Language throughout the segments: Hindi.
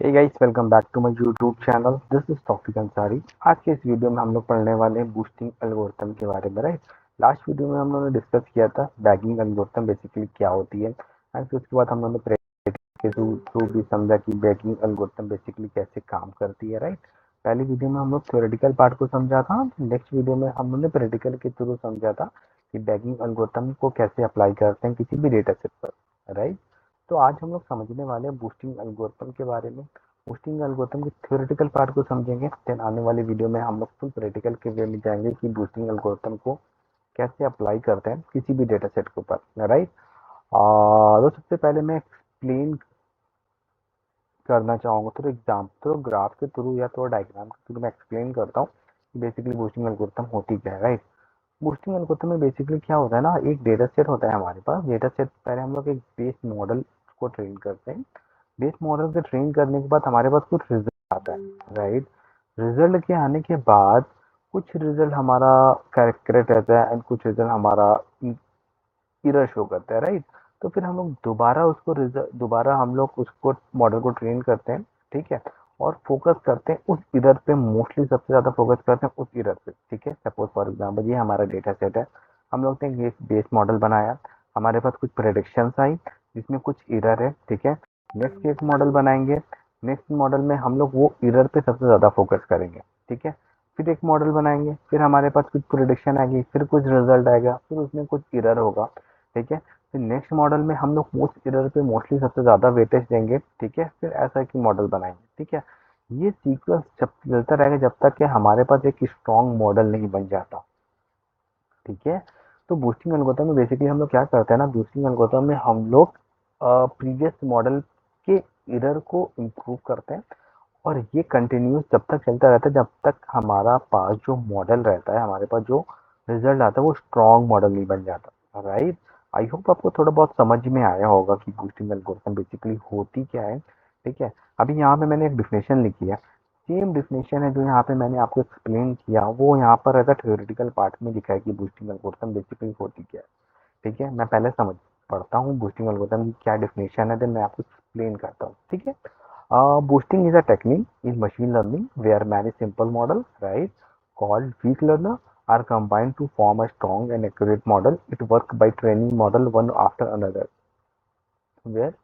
Hey guys, welcome back to my YouTube channel. This is Taufiq Ansari. आज के इस वीडियो में हम लोग पढ़ने वाले हैं बूस्टिंग एल्गोरिथम के बारे में। राइट, लास्ट वीडियो में हम लोगों ने डिस्कस किया था बैगिंग एल्गोरिथम बेसिकली क्या होती है, एंड फिर उसके बाद हम लोगों ने प्रैक्टिस के थ्रू भी समझा कि बैगिंग एल्गोरिथम बेसिकली कैसे काम करती है। राइट, पहली वीडियो में हम लोग थ्योरेटिकल पार्ट को समझा था, नेक्स्ट वीडियो में हम लोगों ने प्रैक्टिकल के थ्रू समझा था कि बैगिंग एल्गोरिथम को कैसे अप्लाई करते हैं किसी भी डेटा सेट पर। राइट, तो आज हम लोग समझने वाले हैं बूस्टिंग एल्गोरिथम के बारे में। बूस्टिंग एल्गोरिथम के थ्योरेटिकल पार्ट को समझेंगे, देन आने वाली वीडियो में हम लोग फुल प्रैक्टिकल के वे में जाएंगे कि बूस्टिंग एल्गोरिथम को कैसे अप्लाई करते हैं किसी भी डेटा सेट के ऊपर। राइट, तो सबसे पहले मैं एक्सप्लेन करना चाहूँगा थोड़ा एग्जाम्पल ग्राफ के थ्रू या थोड़ा डायग्राम के थ्रू मैं एक्सप्लेन करता हूँ कि बेसिकली बूस्टिंग एल्गोरिथम होती क्या है। राइट, बूस्टिंग एल्गोरिथम में बेसिकली क्या होता है ना, एक डेटा सेट होता है हमारे पास। डेटा सेट पहले हम लोग एक बेस मॉडल को ट्रेन करते हैं। बेस मॉडल को ट्रेन करने के बाद हमारे पास कुछ रिजल्ट आता है। राइट, रिजल्ट के आने के बाद कुछ रिजल्ट हमारा करेक्ट रहता है एंड कुछ रिजल्ट हमारा एरर शो करता है। राइट, तो फिर हम लोग दोबारा हम लोग उसको मॉडल को ट्रेन करते हैं। ठीक है, और फोकस करते हैं उस एरर पे, मोस्टली सबसे ज्यादा फोकस करते हैं उस एरर पे। ठीक है, सपोज फॉर एग्जाम्पल ये हमारा डेटा सेट है, हम लोग ने एक बेस मॉडल बनाया, हमारे पास कुछ प्रेडिक्शंस आई जिसमें कुछ एरर है। ठीक है, नेक्स्ट एक मॉडल बनाएंगे, नेक्स्ट मॉडल में हम लोग वो एरर पे सबसे ज्यादा फोकस करेंगे। ठीक है, फिर एक मॉडल बनाएंगे, फिर हमारे पास कुछ प्रोडिक्शन आएगी, फिर कुछ रिजल्ट आएगा, फिर उसमें कुछ एरर होगा। ठीक है, फिर नेक्स्ट मॉडल में हम लोग उस एरर पे मोस्टली सबसे ज़्यादा वेटेज देंगे। ठीक है, फिर ऐसा कि मॉडल बनाएंगे। ठीक है, ये सीक्वेंस जब चलता रहेगा जब तक कि हमारे पास एक स्ट्रॉन्ग मॉडल नहीं बन जाता। ठीक है, तो बूस्टिंग एल्गोरिथम में बेसिकली हम लोग क्या करते हैं ना, बूस्टिंग एल्गोरिथम में हम लोग प्रीवियस मॉडल के एरर को इम्प्रूव करते हैं, और ये कंटिन्यूस जब तक चलता रहता है जब तक हमारा पास जो मॉडल रहता है, हमारे पास जो रिजल्ट आता है वो स्ट्रॉन्ग मॉडल नहीं बन जाता। राइट, आई होप आपको थोड़ा बहुत समझ में आया होगा कि बूस्टिंग एल्गोरिथम बेसिकली होती क्या है। ठीक है, अभी यहाँ पे मैंने एक डिफिनेशन लिखी है, सेम डिफिनेशन है जो यहाँ पे मैंने आपको एक्सप्लेन किया, वो यहाँ पर एज अ थ्योरेटिकल पार्ट में लिखा है कि बूस्टिंग एल्गोरिथम बेसिकली होती क्या है। ठीक है, मैं पहले समझ पढ़ता हूँ बूस्टिंग एल्गोरिथम की क्या डिफिनेशन है, देन मैं आपको एक्सप्लेन करता हूँ। ठीक है, boosting is a technique in machine learning where many simple models, right, called weak learner, are combined to form a strong and accurate model. It works by training model one after another, where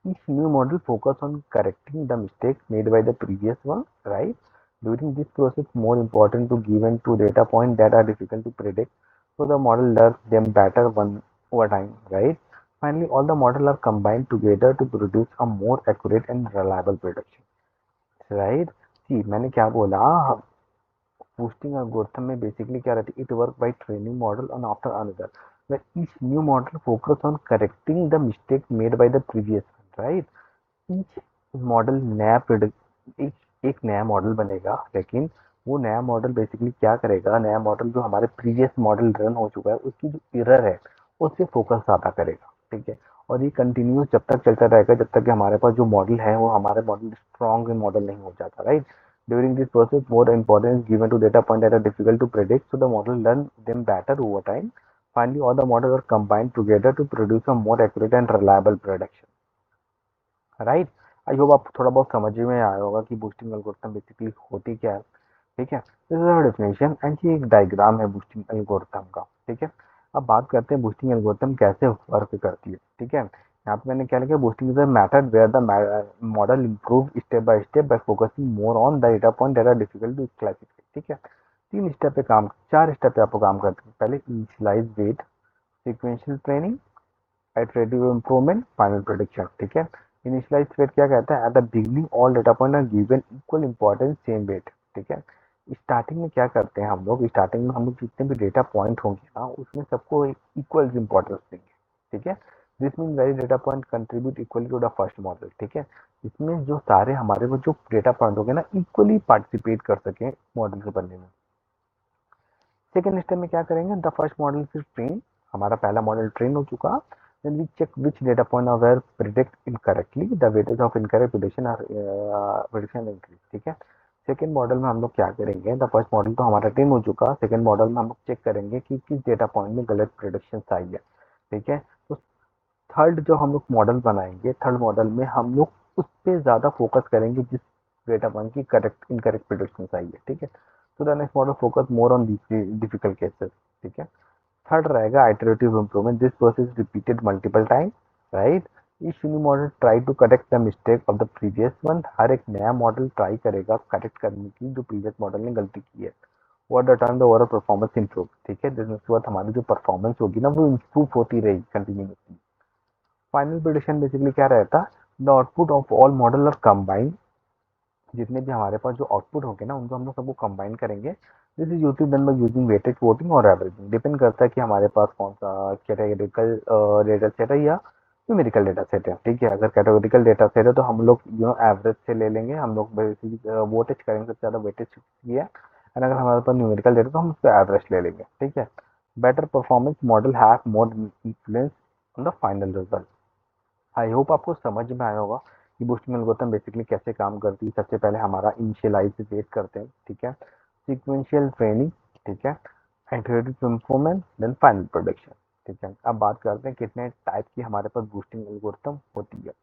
each new model focus on correcting the mistakes made by the previous one. Right. During this process, more important to given two data points that are difficult to predict, so the model learns them better one over time. Right. Finally, all the models are combined together to produce a more accurate and reliable prediction. Right, जी मैंने क्या बोला, बूस्टिंग एल्गोरिथम में बेसिकली क्या रहती है, it work by training model on after another, where each new model focus on correcting the mistake made by the previous. Right, each model एक, एक नया मॉडल बनेगा, लेकिन वो नया मॉडल बेसिकली क्या करेगा, नया मॉडल जो हमारे प्रीवियस मॉडल रन हो चुका है उसकी जो एरर है उस पर फोकस ज़्यादा करेगा। ठीक है, और ये कंटिन्यूस जब तक चलता रहेगा जब तक कि हमारे पास जो मॉडल है वो हमारे मॉडल स्ट्रॉन्ग मॉडल नहीं हो जाता। Right, during this process more importance given to data point that are difficult to predict, so the model learn them better over time. Finally, all the models are combined together to produce a more accurate and reliable prediction. Right, I hope आप थोड़ा बहुत समझ में आया होगा कि बूस्टिंग एल्गोरिथम बेसिकली होती क्या है। ठीक है, दिस इज डेफिनेशन एंड ये एक डायग्राम है बूस्टिंग एल्गोरिथम का। ठीक है, अब बात करते हैं बूस्टिंग एल्गोरिथम कैसे वर्क करती है। ठीक है, यहाँ पे मैंने क्या लिखा, boosting is a method where the model improve step by focusing more on the data point that are difficult to classify. ठीक है, तीन स्टेप पे काम, चार स्टेप पे आपको काम करते हैं। पहले initialize weight, sequential training, iterative improvement, final prediction. ठीक है, इनिशियलाइज वेट क्या कहता है, at the beginning all data point are given equal importance same weight. ठीक है, स्टार्टिंग में क्या करते हैं हम लोग, स्टार्टिंग में हम लोग जितने भी डेटा पॉइंट होंगे ना उसमें सबको एक इक्वल इंपॉर्टेंस देंगे। ठीक है, this mean very data point contribute equally to the first model. ठीक है, इसमें जो सारे हमारे को जो डेटा पॉइंट होंगे ना इक्वली पार्टिसिपेट कर सके मॉडल के बनने में। सेकेंड स्टेप में क्या करेंगे, द फर्स्ट मॉडल फिर ट्रेन, हमारा पहला मॉडल ट्रेन हो चुका, then we check which data point are where predict incorrectly, the weightage of incorrect prediction are prediction increase. ठीक है, सेकेंड मॉडल में हम लोग क्या करेंगे, द फर्स्ट मॉडल तो हमारा ट्रेन हो चुका, सेकेंड मॉडल में हम लोग चेक करेंगे कि किस डेटा पॉइंट में गलत प्रिडिक्शन आई है। ठीक है, तो थर्ड जो हम लोग मॉडल बनाएंगे, थर्ड मॉडल में हम लोग उस पे ज़्यादा फोकस करेंगे जिस डेटा पॉइंट की करेक्ट इनकरेक्ट प्रिडिक्शन आई है, ठीक है। तो the next model focus more on difficult cases, ठीक है। थर्ड रहेगा iterative improvement, this process repeated multiple time, right. Each new model try to correct the mistake of the previous one, हर एक नया मॉडल ट्राई करेगा करेक्ट करने की जो प्रीवियस मॉडल ने गलती की है। Over the time the overall performance improve, ठीक है। उसके बाद हमारी जो परफॉर्मेंस होगी ना वो इंप्रूव होती रहेगी कंटिन्यूसली। फाइनल प्रेडिक्शन बेसिकली क्या रहता, the output of all model are combined, जितने भी हमारे पास जो आउटपुट होंगे ना उनको हम लोग सबको कंबाइन करेंगे। This is usually done by using weighted voting और एवरेजिंग, डिपेंड करता है कि हमारे पास कौन सा कैटेगरिकल डेटा सेट है या न्यूमेरिकल डेटा सेट है, ठीक है। अगर कैटेगरिकल डेटा सेट है तो हम लोग एवरेज से ले लेंगे, हम लोग बेसिकली वोटेज करेंगे सबसे ज़्यादा वेटेज किया है। एंड अगर हमारे पास न्यूमेरिकल डेटा तो हम उसका एवरेज ले लेंगे, ठीक है। Better performance model have more influence on the final result. I hope आपको समझ में आया होगा कि बूस्टिंग एल्गोरिथम बेसिकली कैसे काम करती है। सबसे पहले हमारा इनिशियलाइज वेट करते हैं, ठीक है, सीक्वेंशियल ट्रेनिंग, ठीक है, iterative performance, then final production, ठीक है। अब बात करते हैं कितने टाइप की हमारे पास बूस्टिंग एल्गोरिथम होती है।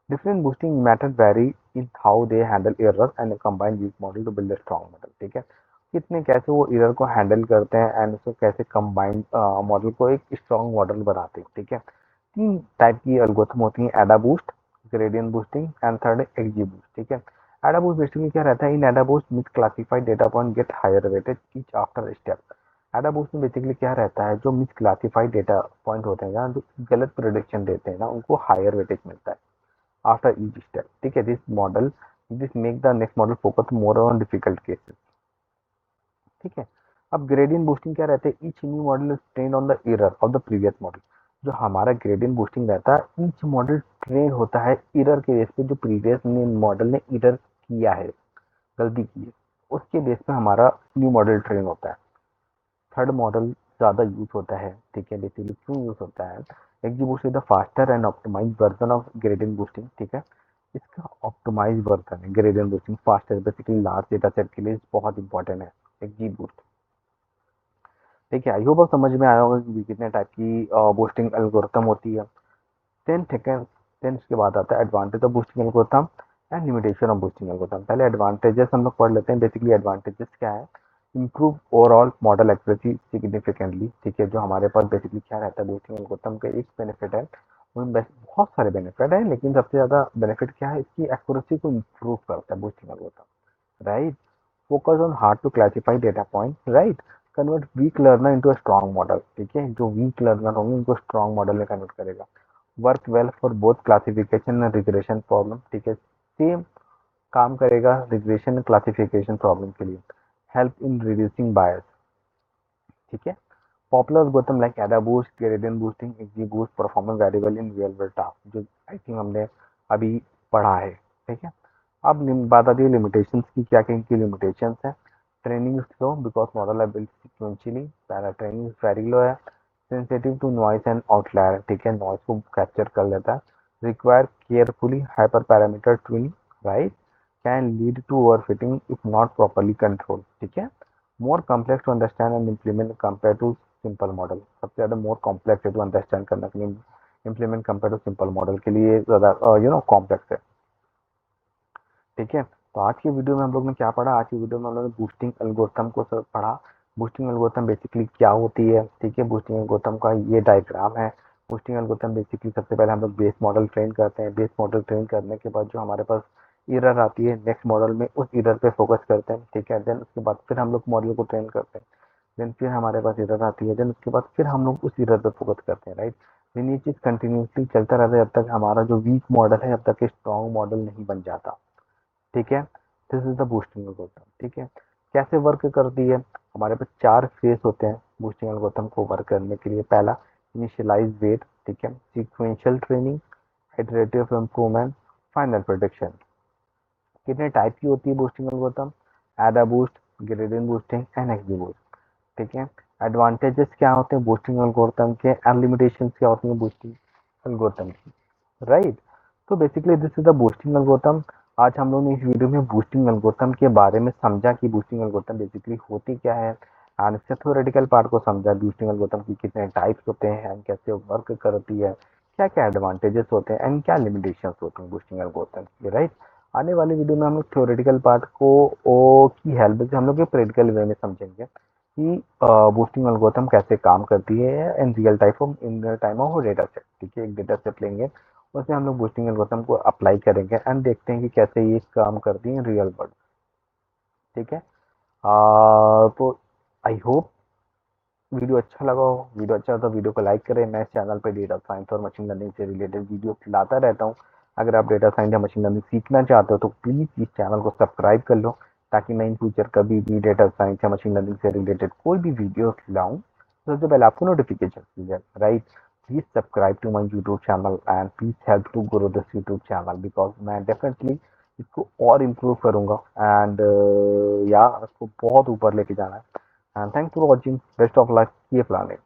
Different boosting method very in how they handle error and combine weak model to build a strong model, ठीक है। कितने कैसे वो एरर को हैंडल करते हैं एंड उसको कैसे कंबाइन मॉडल को एक स्ट्रॉन्ग मॉडल बनाते हैं, ठीक है। तीन टाइप की एल्गोरिथम होती है, एडा boost, gradient boosting and third है एक्जी बूस्ट, ठीक है। एडा बूस्ट बेसिकली क्या रहता है, in AdaBoost misclassified data point get higher weightage each after step. AdaBoost में बेसिकली क्या रहता है, जो मिस क्लासिफाइड डेटा पॉइंट होते हैं ना, जो गलत प्रोडिक्शन देते हैं ना, उनको हायर वेटेज मिलता है आफ्टर ईच स्टेप, ठीक है। This make the next model focus more on difficult cases, ठीक है। अब ग्रेडियंट बूस्टिंग क्या रहता है, each new model is train on the error of the previous model. जो हमारा ग्रेडियंट बूस्टिंग रहता है, ईच मॉडल ट्रेन होता है एरर के बेस पे, जो प्रीवियस मॉडल ने एरर किया है, गलती की है, उसके बेस पे हमारा न्यू मॉडल ट्रेन होता है। थर्ड मॉडल ज़्यादा यूज होता है, ठीक है। बेसिकली क्यों यूज होता है, XGBoost is the faster and optimise version of gradient boosting, ठीक है। इसका ऑप्टिमाइज वर्जन है gradient boosting, faster basically large data set के लिए बहुत इंपॉर्टेंट है एक्जीबूस्ट, ठीक है। आई होप अब समझ में आया होगा कि कितने टाइप की बूस्टिंग एल्गोरिथम होती है। देन सेकंड, देन उसके बाद आता है advantage of boosting algorithm and limitation of boosting algorithm. पहले एडवांटेजेस हम लोग पढ़ लेते हैं। बेसिकली एडवांटेजेस क्या है, improve overall model accuracy significantly, ठीक है। जो हमारे पास बेसिकली क्या रहता है बूस्टिंग एल्गोरिथम का एक बेनिफिट है, उनमें बहुत सारे बेनिफिट है लेकिन सबसे ज़्यादा बेनिफिट क्या है, इसकी एक्यूरेसी को इम्प्रूव करता है boosting algorithm, right. Focus on hard to classify data point, right. Convert weak learner into a strong model, ठीक है। जो वीक लर्नर होंगे उनको स्ट्रॉन्ग मॉडल में कन्वर्ट करेगा। Work well for both classification and regression problem, ठीक है। सेम काम करेगा रिग्रेशन एंड क्लासिफिकेशन प्रॉब्लम के लिए। हेल्प इन रिड्यूसिंग बायस, ठीक है। पॉपुलर एल्गोरिथम लाइक एडा boost, gradient boosting, exe boost, performance variable in real world task, जो आई थिंक हमने अभी पढ़ा है, ठीक है। अब बात आती है लिमिटेशंस की, क्या क्या इनकी लिमिटेशंस है। ट्रेनिंग स्लो बिकॉज मॉडल है built sequentially, para training very low है, sensitive to noise and outlier, ठीक है, नॉइस को कैप्चर कर लेता है। Require carefully hyper parameter tuning, right. Can lead to overfitting if not properly control, ठीक है। More complex to understand and implement compare to simple model, सबसे ज़्यादा मोर कॉम्प्लेक्स है टू अंडरस्टैंड करने के लिए, implement compare to simple model के लिए ज़्यादा कॉम्प्लेक्स है, ठीक है। तो आज की वीडियो में हम लोग ने क्या पढ़ा, आज की वीडियो में हम लोग ने बूस्टिंग एल्गोरिथम को पढ़ा। बूस्टिंग एल्गोरिथम बेसिकली क्या होती है, ठीक है। बूस्टिंग एल्गोरिथम का ये डायग्राम है। बूस्टिंग एल्गोरिथम बेसिकली सबसे पहले हम लोग बेस मॉडल ट्रेन करते हैं। बेस मॉडल ट्रेन करने के बाद जो हमारे पास एरर आती है नेक्स्ट मॉडल में, उस एरर पे फोकस करते हैं, ठीक है। देन उसके बाद फिर हम लोग मॉडल को ट्रेन करते हैं। देन फिर हमारे पास एरर आती है, देन उसके बाद फिर हम लोग उस एरर पे फोकस करते हैं, राइट। देन ये चीज़ कंटिन्यूसली चलता रहता है जब तक हमारा जो वीक मॉडल है जब तक स्ट्रॉन्ग मॉडल नहीं बन जाता, ठीक है। This is the boosting algorithm, ठीक है। कैसे वर्क करती है, हमारे पास चार फेज होते हैं बूस्टिंग एल्गोरिथम को वर्क करने के लिए। पहला इनिशियलाइज वेट, ठीक है, sequential training, iterative improvement, final prediction. कितने टाइप की होती है बूस्टिंग एल्गोरिथम, एडा boost, gradient boosting and exe boost, ठीक है। एडवांटेजेस क्या होते हैं बूस्टिंग एल्गोरिथम के एंड लिमिटेशंस क्या होती है बूस्टिंग एल्गोरिथम की, राइट। तो basically this is the boosting algorithm. आज हम लोग ने इस वीडियो में बूस्टिंग एल्गोरिथम के बारे में समझा कि बूस्टिंग एल्गोरिथम बेसिकली होती क्या है, एंड इससे थ्योरेटिकल पार्ट को समझा, बूस्टिंग एल्गोरिथम की कितने टाइप्स होते हैं एंड कैसे वर्क करती है, क्या क्या एडवांटेजेस होते हैं एंड क्या लिमिटेशंस होते हैं बूस्टिंग एल्गोरिथम के, राइट। आने वाली वीडियो में हम लोग थ्योरेटिकल पार्ट को की हेल्प से हम लोग प्रैक्टिकल वे में समझेंगे कि बूस्टिंग एल्गोरिथम कैसे काम करती है in real type of in time of data set. ठीक है, एक डेटा सेट लेंगे, उसमें हम लोग बूस्टिंग एल्गोरिथम को अप्लाई करेंगे एंड देखते हैं कि कैसे ये काम करती है रियल वर्ल्ड। ठीक है। तो आई होप वीडियो अच्छा लगा हो। वीडियो अच्छा हो तो वीडियो को लाइक करें। मैं इस चैनल पे डेटा साइंस और मशीन लर्निंग से रिलेटेड वीडियो लाता रहता हूँ। अगर आप डेटा साइंस या मशीन लर्निंग सीखना चाहते हो तो प्लीज़ इस चैनल को सब्सक्राइब कर लो, ताकि मैं इन फ्यूचर कभी भी डेटा साइंस या मशीन लर्निंग से रिलेटेड कोई भी वीडियो लाऊं तो सबसे पहले आपको नोटिफिकेशन मिल जाए, right. Please subscribe to my YouTube channel and please help to grow this YouTube channel, because मैं डेफिनेटली इसको और इम्प्रूव करूंगा एंड या इसको बहुत ऊपर लेके जाना है। And thanks for watching. Best of luck. Keep learning.